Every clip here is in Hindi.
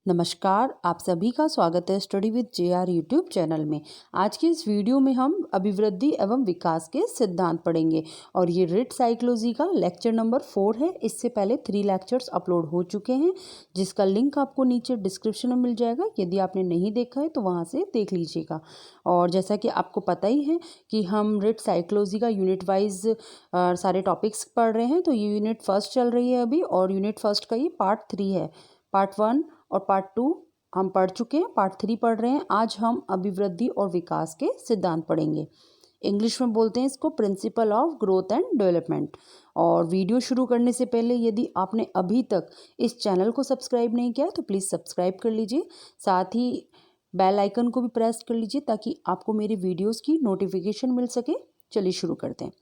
नमस्कार, आप सभी का स्वागत है study with JR YouTube channel में। आज की इस वीडियो में हम अभिवृद्धि एवं विकास के सिद्धांत पढ़ेंगे और ये रिट साइकोलॉजी का लेक्चर नंबर 4 है। इससे पहले 3 लेक्चर्स अपलोड हो चुके हैं, जिसका लिंक आपको नीचे डिस्क्रिप्शन में मिल जाएगा। यदि आपने नहीं देखा है तो वहाँ से देख लीजिएगा। और जैसा कि आपको पता ही है कि हम रिट साइकोलॉजी का यूनिट वाइज सारे टॉपिक्स पढ़ रहे हैं। तो ये यूनिट फर्स्ट चल रही है अभी, और यूनिट फर्स्ट का ये पार्ट 3 है। पार्ट 1 और पार्ट 2 हम पढ़ चुके हैं, पार्ट 3 पढ़ रहे हैं। आज हम अभिवृद्धि और विकास के सिद्धांत पढ़ेंगे। इंग्लिश में बोलते हैं इसको principle of growth and development. और वीडियो शुरू करने से पहले यदि आपने अभी तक इस चैनल को सब्सक्राइब नहीं किया तो प्लीज़ सब्सक्राइब कर लीजिए। साथ ही बेल आइकन को भी प्रेस कर लीजिए ताकि आपको मेरी वीडियोस की नोटिफिकेशन मिल सके। चलिए शुरू करते हैं।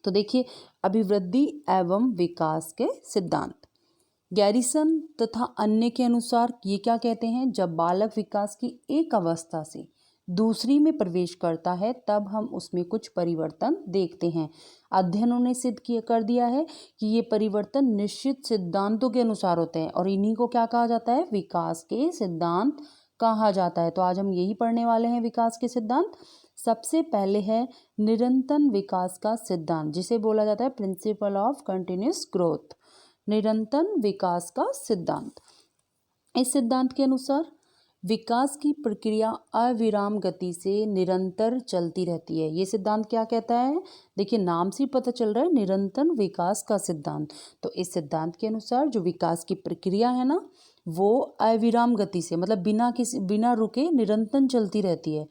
तो देखिए, अभिवृद्धि एवं विकास के सिद्धांत। गैरिसन तथा अन्य के अनुसार ये क्या कहते हैं, जब बालक विकास की एक अवस्था से दूसरी में प्रवेश करता है तब हम उसमें कुछ परिवर्तन देखते हैं। अध्ययनों ने सिद्ध कर दिया है कि ये परिवर्तन निश्चित सिद्धांतों के अनुसार होते हैं और इन्हीं को क्या कहा जाता है, विकास के सिद्धांत कहा जाता है। तो आज हम यही पढ़ने वाले हैं, विकास के सिद्धांत। सबसे पहले है निरंतर विकास का सिद्धांत, जिसे बोला जाता है प्रिंसिपल ऑफ कंटिन्यूअस ग्रोथ। निरंतर विकास का सिद्धांत। इस सिद्धांत के अनुसार विकास की प्रक्रिया अविराम गति से निरंतर चलती रहती है। ये सिद्धांत क्या कहता है, देखिए नाम से पता चल रहा है, निरंतर विकास का सिद्धांत। तो इस सिद्धांत के अनुसार जो विकास की प्रक्रिया है ना, वो अविराम गति से, मतलब बिना रुके निरंतर चलती रहती है।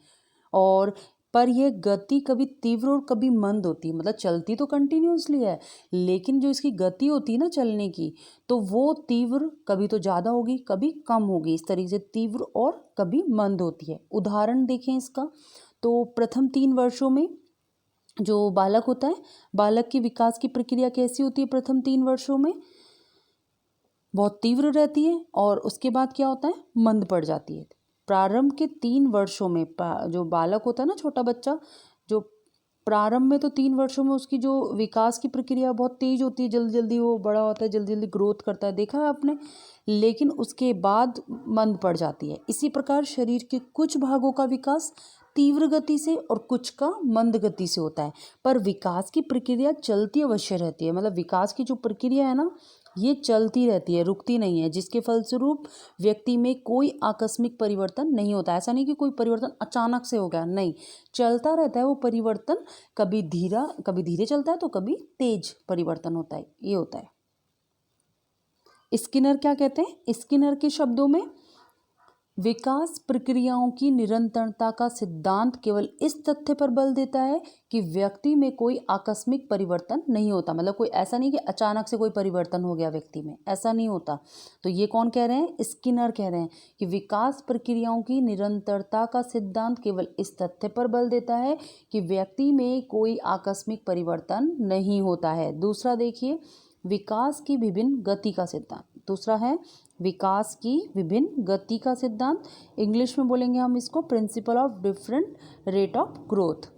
और पर यह गति कभी तीव्र और कभी मंद होती है। मतलब चलती तो कंटिन्यूसली है, लेकिन जो इसकी गति होती है ना चलने की, तो वो तीव्र कभी तो ज़्यादा होगी कभी कम होगी। इस तरीके से तीव्र और कभी मंद होती है। उदाहरण देखें इसका, तो प्रथम 3 वर्षों में जो बालक होता है, बालक की विकास की प्रक्रिया कैसी होती है, प्रथम 3 वर्षों में बहुत तीव्र रहती है और उसके बाद क्या होता है, मंद पड़ जाती है। प्रारंभ के 3 वर्षों में जो बालक होता है ना, छोटा बच्चा, जो प्रारंभ में तो 3 वर्षों में उसकी जो विकास की प्रक्रिया बहुत तेज होती है, जल्दी जल्दी वो बड़ा होता है, जल्दी जल्दी ग्रोथ करता है, देखा है आपने। लेकिन उसके बाद मंद पड़ जाती है। इसी प्रकार शरीर के कुछ भागों का विकास तीव्र गति से और कुछ का मंद गति से होता है, पर विकास की प्रक्रिया चलती अवश्य रहती है। मतलब विकास की जो प्रक्रिया है ना, ये चलती रहती है, रुकती नहीं है, जिसके फलस्वरूप व्यक्ति में कोई आकस्मिक परिवर्तन नहीं होता। ऐसा नहीं कि कोई परिवर्तन अचानक से हो गया, नहीं, चलता रहता है वो परिवर्तन। कभी धीरे चलता है तो कभी तेज परिवर्तन होता है, ये होता है। स्किनर क्या कहते हैं, स्किनर के शब्दों में विकास प्रक्रियाओं की निरंतरता का सिद्धांत केवल इस तथ्य पर बल देता है कि व्यक्ति में कोई आकस्मिक परिवर्तन नहीं होता। मतलब कोई ऐसा नहीं कि अचानक से कोई परिवर्तन हो गया व्यक्ति में, ऐसा नहीं होता। तो ये कौन कह रहे हैं, स्किनर कह रहे हैं कि विकास प्रक्रियाओं की निरंतरता का सिद्धांत केवल इस तथ्य पर बल देता है कि व्यक्ति में कोई आकस्मिक परिवर्तन नहीं होता है। दूसरा देखिए, विकास की विभिन्न गति का सिद्धांत। दूसरा है विकास की विभिन्न गति का सिद्धांत। इंग्लिश में बोलेंगे हम इसको principle of different rate of growth.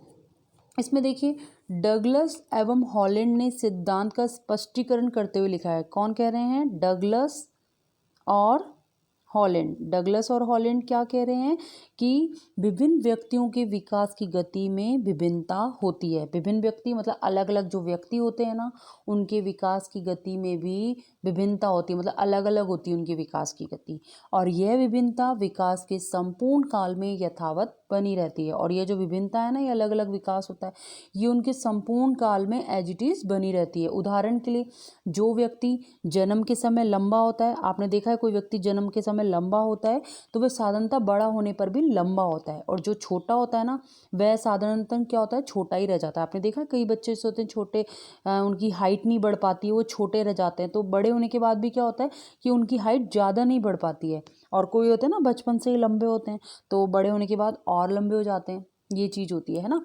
इसमें देखिए, डगलस एवं हॉलैंड ने सिद्धांत का स्पष्टीकरण करते हुए लिखा है। कौन कह रहे हैं, डगलस और हॉलैंड। डगलस और हॉलैंड क्या कह रहे हैं कि विभिन्न व्यक्तियों के विकास की गति में विभिन्नता होती है। विभिन्न व्यक्ति मतलब अलग अलग जो व्यक्ति होते हैं ना, उनके विकास की गति में भी विभिन्नता होती है, मतलब अलग अलग होती है उनकी विकास की गति। और यह विभिन्नता विकास के संपूर्ण काल में यथावत बनी रहती है। और यह जो विभिन्नता है ना, ये अलग अलग विकास होता है, ये उनके संपूर्ण काल में एज इट इज बनी रहती है। उदाहरण के लिए, जो व्यक्ति जन्म के समय लंबा होता है, आपने देखा है कोई व्यक्ति जन्म के समय लंबा होता है तो वह साधारणतः बड़ा होने पर भी लंबा होता है। और जो छोटा होता है ना, वह साधारणतः क्या होता है, छोटा ही रह जाता है। आपने देखा कई बच्चे ऐसे होते हैं छोटे, उनकी हाइट नहीं बढ़ पाती है, वो छोटे रह जाते हैं। तो बड़े होने के बाद भी क्या होता है कि उनकी हाइट ज़्यादा नहीं बढ़ पाती है। और कोई होते हैं ना बचपन से ही लंबे होते हैं, तो बड़े होने के बाद और लंबे हो जाते हैं। ये चीज़ होती है ना।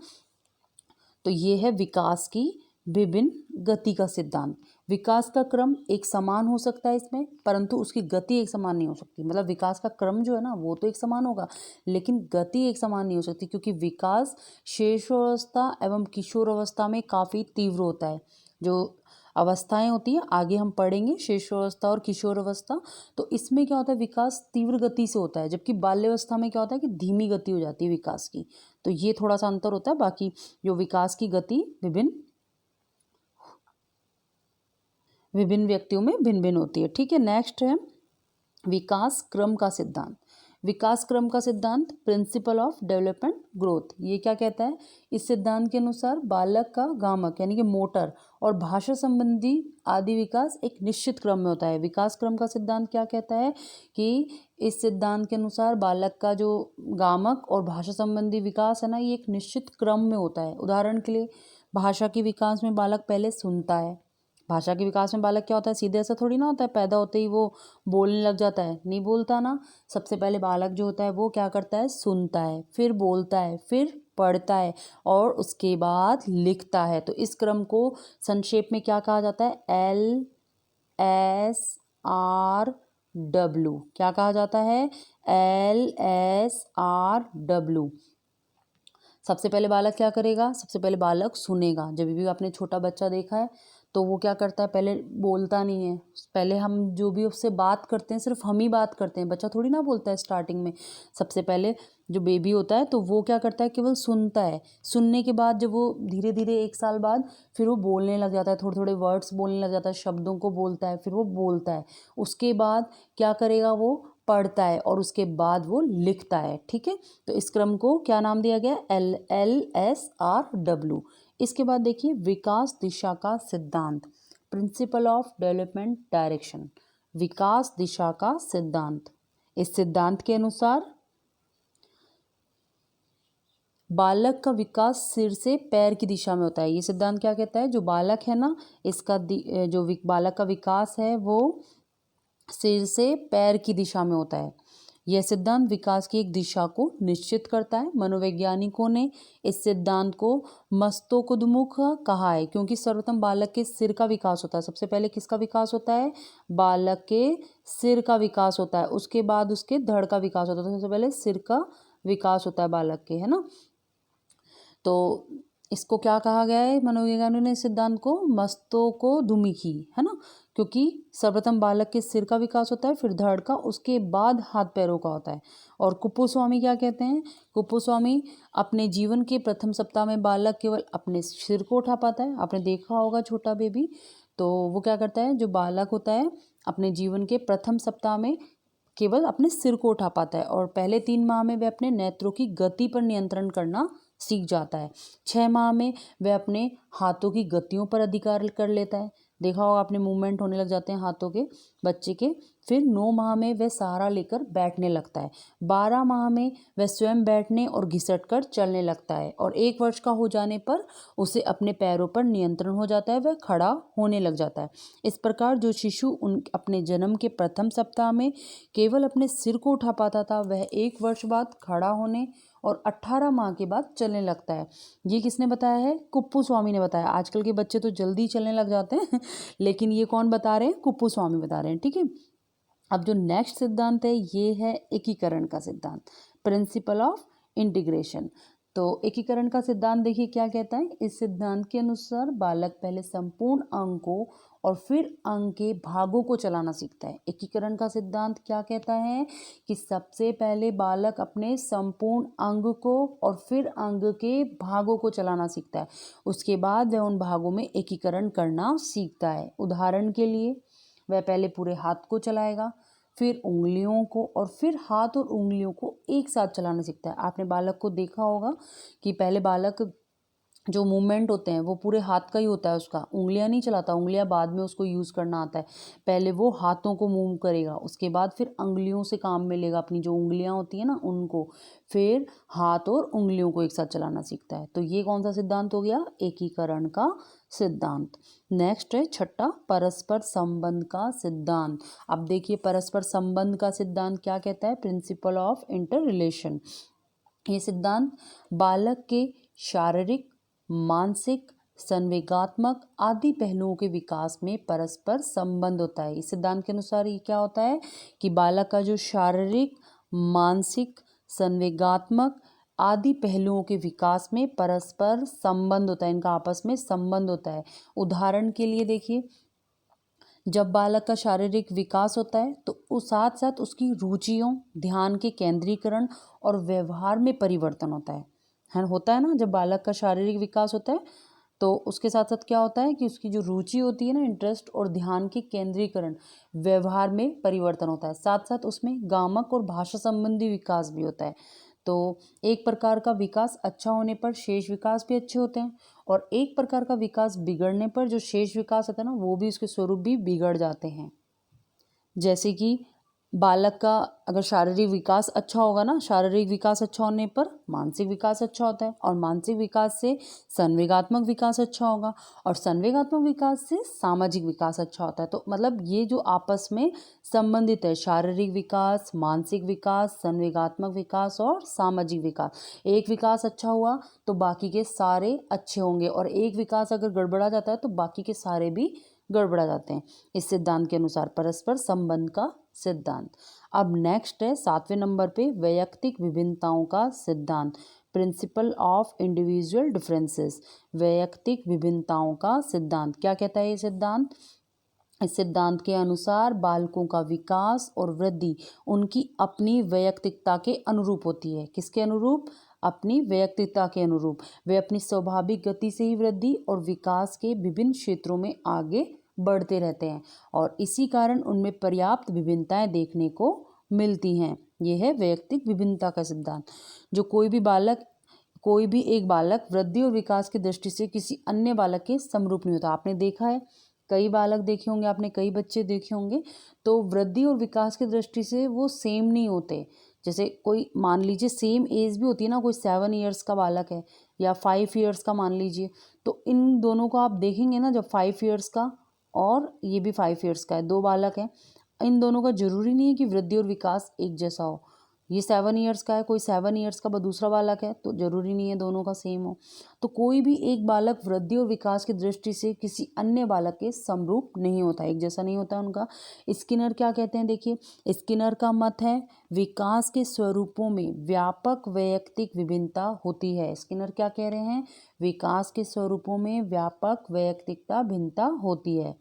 तो ये है विकास की विभिन्न गति का सिद्धांत। विकास का क्रम एक समान हो सकता है इसमें, परंतु उसकी गति एक समान नहीं हो सकती। मतलब विकास का क्रम जो है ना, वो तो एक समान होगा, लेकिन गति एक समान नहीं हो सकती, क्योंकि विकास शैशवावस्था एवं किशोरावस्था में काफ़ी तीव्र होता है। जो अवस्थाएं होती हैं, आगे हम पढ़ेंगे शिशुअवस्था और किशोरावस्था। तो इसमें क्या होता है, विकास तीव्र गति से होता है, जबकि बाल्यावस्था में क्या होता है कि धीमी गति हो जाती है विकास की। तो ये थोड़ा सा अंतर होता है, बाकी जो विकास की गति विभिन्न व्यक्तियों में भिन्न भिन्न होती है। ठीक है, नेक्स्ट है विकास क्रम का सिद्धांत। विकास क्रम का सिद्धांत, प्रिंसिपल ऑफ डेवलपमेंट ग्रोथ, ये क्या कहता है, इस सिद्धांत के अनुसार बालक का गामक यानी कि मोटर और भाषा संबंधी आदि विकास एक निश्चित क्रम में होता है। विकास क्रम का सिद्धांत क्या कहता है कि इस सिद्धांत के अनुसार बालक का जो गामक और भाषा संबंधी विकास है ना, ये एक निश्चित क्रम में होता है। उदाहरण के लिए भाषा के विकास में बालक पहले सुनता है। भाषा के विकास में बालक क्या होता है, सीधे ऐसा थोड़ी ना होता है पैदा होते ही वो बोलने लग जाता है, नहीं बोलता ना। सबसे पहले बालक जो होता है वो क्या करता है, सुनता है, फिर बोलता है, फिर पढ़ता है और उसके बाद लिखता है। तो इस क्रम को संक्षेप में क्या कहा जाता है, LSRW। क्या कहा जाता है, LSRW। सबसे पहले बालक क्या करेगा, सबसे पहले बालक सुनेगा। जब भी आपने छोटा बच्चा देखा है तो वो क्या करता है, पहले बोलता नहीं है। पहले हम जो भी उससे बात करते हैं सिर्फ हम ही बात करते हैं, बच्चा थोड़ी ना बोलता है स्टार्टिंग में। सबसे पहले जो बेबी होता है तो वो क्या करता है, केवल सुनता है। सुनने के बाद जब वो धीरे धीरे 1 साल बाद फिर वो बोलने लग जाता है, थोड़े थोड़े वर्ड्स बोलने लग जाता है, शब्दों को बोलता है, फिर वो बोलता है। उसके बाद क्या करेगा, वो पढ़ता है और उसके बाद वो लिखता है। ठीक है, तो इस क्रम को क्या नाम दिया गया, LSRW। इसके बाद देखिए विकास दिशा का सिद्धांत, प्रिंसिपल ऑफ डेवलपमेंट डायरेक्शन। विकास दिशा का सिद्धांत, इस सिद्धांत के अनुसार बालक का विकास सिर से पैर की दिशा में होता है। ये सिद्धांत क्या कहता है, जो बालक है ना, इसका जो बालक का विकास है वो सिर से पैर की दिशा में होता है। यह सिद्धांत विकास की एक दिशा को निश्चित करता है। मनोवैज्ञानिकों ने इस सिद्धांत को मस्तकोन्मुख कहा है, क्योंकि सर्वप्रथम बालक के सिर का विकास होता है। सबसे पहले किसका विकास होता है, बालक के सिर का विकास होता है, उसके बाद उसके धड़ का विकास होता है। तो सबसे पहले सिर का विकास होता है बालक के, है ना। तो इसको क्या कहा गया है मनोवैज्ञानिकों ने, इस सिद्धांत को मस्तकोन्मुखी, है ना, क्योंकि सर्वप्रथम बालक के सिर का विकास होता है, फिर धड़ का, उसके बाद हाथ पैरों का होता है। और कुप्पुस्वामी क्या कहते हैं, कुप्पुस्वामी अपने जीवन के प्रथम सप्ताह में बालक केवल अपने सिर को उठा पाता है। आपने देखा होगा छोटा बेबी, तो वो क्या करता है, जो बालक होता है अपने जीवन के प्रथम सप्ताह में केवल अपने सिर को उठा पाता है, और पहले 3 माह में वह अपने नेत्रों की गति पर नियंत्रण करना सीख जाता है। 6 माह में वह अपने हाथों की गतियों पर अधिकार कर लेता है। देखा होगा आपने, मूवमेंट होने लग जाते हैं हाथों के बच्चे के। फिर 9 माह में वह सहारा लेकर बैठने लगता है। 12 माह में वह स्वयं बैठने और घिसट कर चलने लगता है, और 1 वर्ष का हो जाने पर उसे अपने पैरों पर नियंत्रण हो जाता है, वह खड़ा होने लग जाता है। इस प्रकार जो शिशु अपने जन्म के प्रथम सप्ताह में केवल अपने सिर को उठा पाता था, वह 1 वर्ष बाद खड़ा होने और 18 माह के बाद चलने लगता है। ये किसने बताया है, कुप्पुस्वामी ने बताया। आजकल के बच्चे तो जल्दी चलने लग जाते हैं लेकिन ये कौन बता रहे हैं, कुप्पुस्वामी बता रहे हैं। ठीक है, अब जो नेक्स्ट सिद्धांत है ये है एकीकरण का सिद्धांत, प्रिंसिपल ऑफ इंटीग्रेशन। तो एकीकरण का सिद्धांत देखिए क्या कहता है, इस सिद्धांत के अनुसार बालक पहले संपूर्ण अंग को और फिर अंग के भागों को चलाना सीखता है। एकीकरण का सिद्धांत क्या कहता है कि सबसे पहले बालक अपने संपूर्ण अंग को और फिर अंग के भागों को चलाना सीखता है, उसके बाद वह उन भागों में एकीकरण करना सीखता है। उदाहरण के लिए वह पहले पूरे हाथ को चलाएगा, फिर उंगलियों को, और फिर हाथ और उंगलियों को एक साथ चलाना सीखता है। आपने बालक को देखा होगा कि पहले बालक जो मूवमेंट होते हैं वो पूरे हाथ का ही होता है, उसका उंगलियां नहीं चलाता, उंगलियां बाद में उसको यूज़ करना आता है। पहले वो हाथों को मूव करेगा, उसके बाद फिर उंगलियों से काम में लेगा, अपनी जो उंगलियां होती है ना उनको, फिर हाथ और उंगलियों को एक साथ चलाना सीखता है। तो ये कौन सा सिद्धांत हो गया, एकीकरण का सिद्धांत। नेक्स्ट है छठा, परस्पर संबंध का सिद्धांत। अब देखिए परस्पर संबंध का सिद्धांत क्या कहता है, प्रिंसिपल ऑफ इंटर रिलेशन। ये सिद्धांत बालक के शारीरिक, मानसिक, संवेगात्मक आदि पहलुओं के विकास में परस्पर संबंध होता है। इस सिद्धांत के अनुसार ये क्या होता है कि बालक का जो शारीरिक, मानसिक, संवेगात्मक आदि पहलुओं के विकास में परस्पर संबंध होता है, इनका आपस में संबंध होता है। उदाहरण के लिए देखिए, जब बालक का शारीरिक विकास होता है तो उस साथ साथ उसकी रुचियों, ध्यान के केंद्रीकरण और व्यवहार में परिवर्तन होता है होता है ना। जब बालक का शारीरिक विकास होता है तो उसके साथ साथ क्या होता है कि उसकी जो रुचि होती है ना, इंटरेस्ट और ध्यान के केंद्रीकरण, व्यवहार में परिवर्तन होता है। साथ साथ उसमें गामक और भाषा संबंधी विकास भी होता है। तो एक प्रकार का विकास अच्छा होने पर शेष विकास भी अच्छे होते हैं, और एक प्रकार का विकास बिगड़ने पर जो शेष विकास होता है ना, वो भी उसके स्वरूप भी बिगड़ जाते हैं। जैसे कि बालक का अगर शारीरिक विकास अच्छा होगा ना, शारीरिक विकास अच्छा होने पर मानसिक विकास अच्छा होता है, और मानसिक विकास से संवेगात्मक विकास अच्छा होगा, और संवेगात्मक विकास से सामाजिक विकास अच्छा होता है। तो मतलब ये जो आपस में संबंधित है, शारीरिक विकास, मानसिक विकास, संवेगात्मक विकास और सामाजिक विकास। एक विकास अच्छा हुआ तो बाकी के सारे अच्छे होंगे, और एक विकास अगर गड़बड़ा जाता है तो बाकी के सारे भी गड़बड़ा जाते हैं। इस सिद्धांत के अनुसार परस्पर संबंध का सिद्धांत। अब नेक्स्ट है 7वें नंबर पे वैयक्तिक विभिन्नताओं का सिद्धांत, प्रिंसिपल ऑफ इंडिविजुअल डिफरेंसेस। वैयक्तिक विभिन्नताओं का सिद्धांत क्या कहता है ये सिद्धांत? इस सिद्धांत के अनुसार बालकों का विकास और वृद्धि उनकी अपनी वैयक्तिकता के अनुरूप होती है। किसके अनुरूप? अपनी वैयक्तिकता के अनुरूप। वे अपनी स्वाभाविक गति से ही वृद्धि और विकास के विभिन्न क्षेत्रों में आगे बढ़ते रहते हैं, और इसी कारण उनमें पर्याप्त विभिन्नताएं देखने को मिलती हैं। यह है वैयक्तिक विभिन्नता का सिद्धांत। जो कोई भी एक बालक वृद्धि और विकास की दृष्टि से किसी अन्य बालक के समरूप नहीं होता। आपने देखा है, कई बालक देखे होंगे आपने, कई बच्चे देखे होंगे, तो वृद्धि और विकास की दृष्टि से वो सेम नहीं होते। जैसे कोई मान लीजिए सेम एज भी होती है ना, कोई 7 ईयर्स का बालक है या 5 ईयर्स का मान लीजिए, तो इन दोनों को आप देखेंगे ना, जब 5 ईयर्स का और ये भी 5 ईयर्स का है, 2 बालक हैं, इन दोनों का जरूरी नहीं है कि वृद्धि और विकास एक जैसा हो। ये 7 ईयर्स का है, कोई 7 ईयर्स का दूसरा बालक है, तो जरूरी नहीं है दोनों का सेम हो। तो कोई भी एक बालक वृद्धि और विकास की दृष्टि से किसी अन्य बालक के समरूप नहीं होता, एक जैसा नहीं होता उनका। स्किनर क्या कहते हैं? देखिए, स्किनर का मत है विकास के स्वरूपों में व्यापक वैयक्तिक विभिन्नता होती है। स्किनर क्या कह रहे हैं? विकास के स्वरूपों में व्यापक वैयक्तिकता भिन्नता होती है।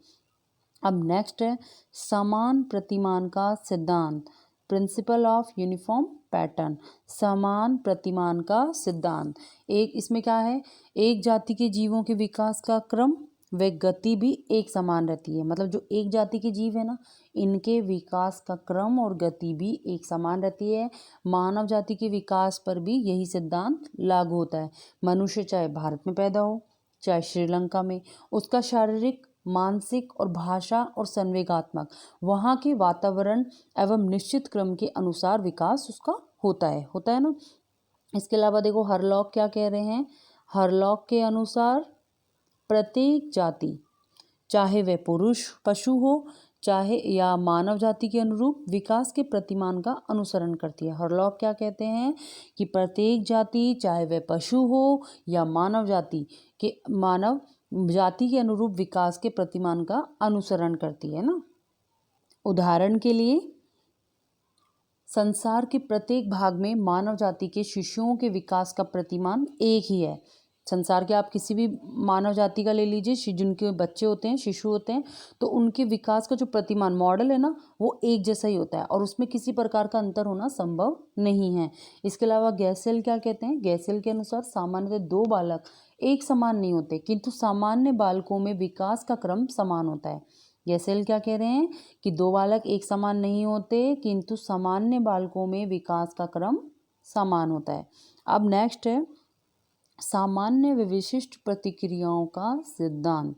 अब नेक्स्ट है समान प्रतिमान का सिद्धांत, प्रिंसिपल ऑफ यूनिफॉर्म पैटर्न। समान प्रतिमान का सिद्धांत, एक इसमें क्या है, एक जाति के जीवों के विकास का क्रम व गति भी एक समान रहती है। मतलब जो एक जाति के जीव है ना, इनके विकास का क्रम और गति भी एक समान रहती है। मानव जाति के विकास पर भी यही सिद्धांत लागू होता है। मनुष्य चाहे भारत में पैदा हो चाहे श्रीलंका में, उसका शारीरिक, मानसिक और भाषा और संवेगात्मक वहाँ के वातावरण एवं निश्चित क्रम के अनुसार विकास उसका होता है ना। इसके अलावा देखो हरलॉक क्या कह रहे हैं? हरलॉक के अनुसार प्रत्येक जाति, चाहे वह पुरुष पशु हो चाहे या मानव जाति के अनुरूप विकास के प्रतिमान का अनुसरण करती है। हरलॉक क्या कहते हैं कि प्रत्येक जाति, चाहे वह पशु हो या मानव जाति के अनुरूप विकास के प्रतिमान का अनुसरण करती है ना। उदाहरण के लिए संसार के प्रत्येक भाग में मानव जाति के शिशुओं के विकास का प्रतिमान एक ही है। संसार के आप किसी भी मानव जाति का ले लीजिए, जिनके बच्चे होते हैं, शिशु होते हैं, तो उनके विकास का जो प्रतिमान मॉडल है ना, वो एक जैसा ही होता है, और उसमें किसी प्रकार का अंतर होना संभव नहीं है। इसके अलावा गैसेल क्या कहते हैं? गैसेल के अनुसार सामान्यतः 2 बालक एक समान नहीं होते, किंतु सामान्य बालकों में विकास का क्रम समान होता है। गैसेल क्या कह रहे हैं कि 2 बालक एक समान नहीं होते, किंतु सामान्य बालकों में विकास का क्रम समान होता है। अब नेक्स्ट है सामान्य व विशिष्ट प्रतिक्रियाओं का सिद्धांत,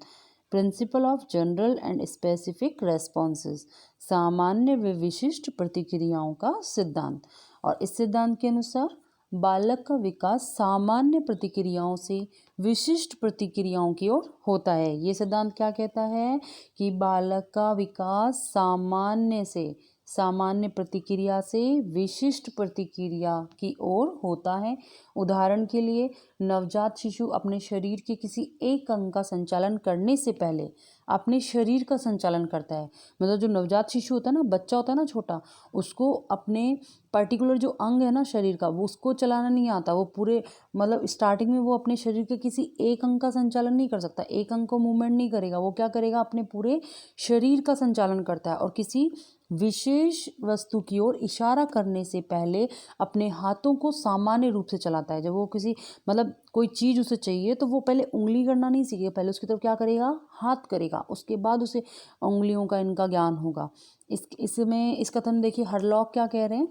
principle of general and specific responses. सामान्य व विशिष्ट प्रतिक्रियाओं का सिद्धांत, और इस सिद्धांत के अनुसार बालक का विकास सामान्य प्रतिक्रियाओं से विशिष्ट प्रतिक्रियाओं की ओर होता है। ये सिद्धांत क्या कहता है कि बालक का विकास सामान्य प्रतिक्रिया से विशिष्ट प्रतिक्रिया की ओर होता है। उदाहरण के लिए नवजात शिशु अपने शरीर के किसी एक अंग का संचालन करने से पहले अपने शरीर का संचालन करता है। मतलब जो नवजात शिशु होता है ना, बच्चा होता है ना छोटा, उसको अपने पर्टिकुलर जो अंग है ना शरीर का, वो उसको चलाना नहीं आता। वो पूरे मतलब स्टार्टिंग में वो अपने शरीर के किसी एक अंग का संचालन नहीं कर सकता, एक अंग को मूवमेंट नहीं करेगा। वो क्या करेगा, अपने पूरे शरीर का संचालन करता है और किसी विशेष वस्तु की ओर इशारा करने से पहले अपने हाथों को सामान्य रूप से चलाता है। जब वो किसी मतलब कोई चीज़ उसे चाहिए तो वो पहले उंगली करना नहीं सीखेगा, पहले उसकी तरफ क्या करेगा, हाथ करेगा, उसके बाद उसे उंगलियों का इनका ज्ञान होगा। इस कथन देखिए हरलॉक क्या कह रहे हैं।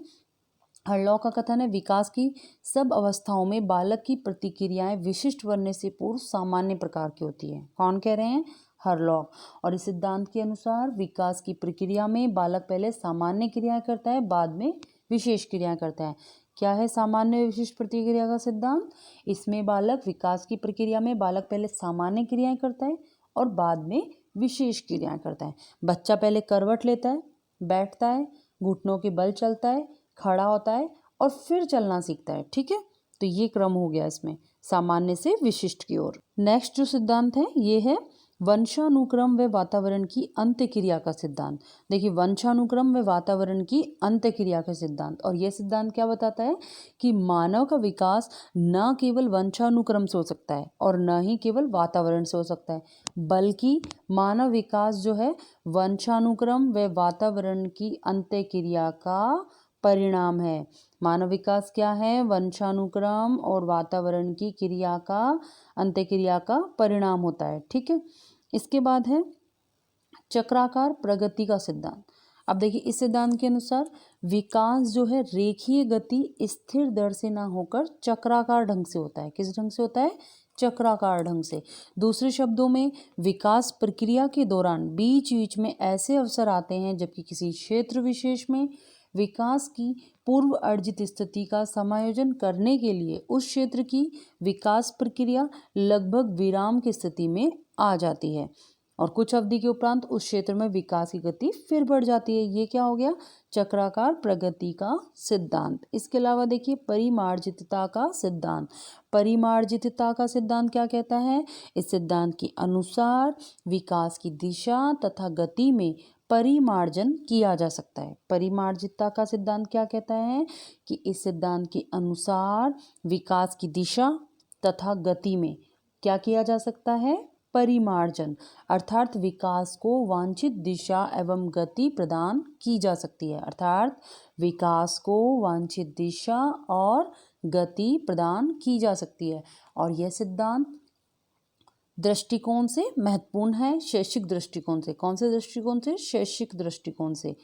हरलॉक का कथन है, विकास की सब अवस्थाओं में बालक की प्रतिक्रियाएं विशिष्ट बनने से पूर्व सामान्य प्रकार की होती है। कौन कह रहे हैं, हरलॉक। और इस सिद्धांत के अनुसार विकास की प्रक्रिया में बालक पहले सामान्य क्रियाएं करता है, बाद में विशेष क्रियाएं करता है। क्या है सामान्य विशिष्ट प्रतिक्रिया का सिद्धांत? इसमें बालक विकास की प्रक्रिया में बालक पहले सामान्य क्रियाएं करता है और बाद में विशेष क्रियाएं करता है। बच्चा पहले करवट लेता है, बैठता है, घुटनों के बल चलता है, खड़ा होता है और फिर चलना सीखता है। ठीक है, तो ये क्रम हो गया इसमें सामान्य से विशिष्ट की ओर। नेक्स्ट जो सिद्धांत है ये है वंशानुक्रम व वातावरण की अंत्यक्रिया का सिद्धांत। देखिए वंशानुक्रम व वातावरण की अंत्यक्रिया का सिद्धांत, और यह सिद्धांत क्या बताता है कि मानव का विकास न केवल वंशानुक्रम से हो सकता है और न ही केवल वातावरण से हो सकता है, बल्कि मानव विकास जो है वंशानुक्रम व वातावरण की अंत्यक्रिया का परिणाम है। मानव विकास क्या है, वंशानुक्रम और वातावरण की क्रिया का अंत्यक्रिया का परिणाम होता है। ठीक है, इसके बाद है चक्राकार प्रगति का सिद्धांत। अब देखिए इस सिद्धांत के अनुसार विकास जो है रेखीय गति स्थिर दर से ना होकर चक्राकार ढंग से होता है। किस ढंग से होता है, चक्राकार ढंग से। दूसरे शब्दों में विकास प्रक्रिया के दौरान बीच बीच में ऐसे अवसर आते हैं जबकि किसी क्षेत्र विशेष में विकास की पूर्व अर्जित स्थिति का समायोजन करने के लिए उस क्षेत्र की विकास प्रक्रिया लगभग विराम की स्थिति में आ जाती है और कुछ अवधि के उपरांत उस क्षेत्र में विकास की गति फिर बढ़ जाती है। ये क्या हो गया, चक्राकार प्रगति का सिद्धांत। इसके अलावा देखिए परिमार्जितता का सिद्धांत। परिमार्जितता का सिद्धांत क्या कहता है, इस सिद्धांत के अनुसार विकास की दिशा तथा गति में परिमार्जन किया जा सकता है। परिमार्जितता का सिद्धांत क्या कहता है कि इस सिद्धांत के अनुसार विकास की दिशा तथा गति में क्या किया जा सकता है, परिमार्जन, अर्थात विकास को वांछित दिशा एवं गति प्रदान की जा सकती है। अर्थात विकास को वांछित दिशा और गति प्रदान की जा सकती है। और यह सिद्धांत दृष्टिकोण से महत्वपूर्ण है, शैक्षिक दृष्टिकोण से। कौन से दृष्टिकोण से, शैक्षिक दृष्टिकोण से।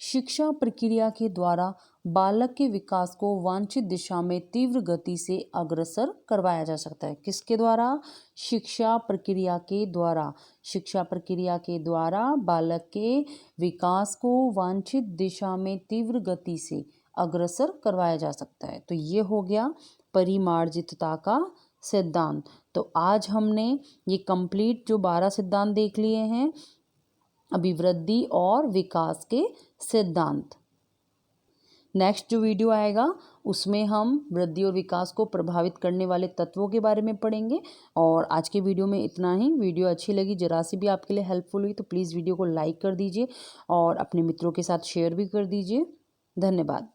शिक्षा प्रक्रिया के द्वारा बालक के विकास को वांछित दिशा में तीव्र गति से अग्रसर करवाया जा सकता है। किसके द्वारा, शिक्षा प्रक्रिया के द्वारा। शिक्षा प्रक्रिया के द्वारा बालक के विकास को वांछित दिशा में तीव्र गति से अग्रसर करवाया जा सकता है। तो ये हो गया परिमार्जितता का सिद्धांत। तो आज हमने ये कंप्लीट जो 12 सिद्धांत देख लिए हैं, अभिवृद्धि और विकास के सिद्धांत। नेक्स्ट जो वीडियो आएगा उसमें हम वृद्धि और विकास को प्रभावित करने वाले तत्वों के बारे में पढ़ेंगे। और आज के वीडियो में इतना ही। वीडियो अच्छी लगी, जरा सी भी आपके लिए हेल्पफुल हुई तो प्लीज़ वीडियो को लाइक कर दीजिए और अपने मित्रों के साथ शेयर भी कर दीजिए। धन्यवाद।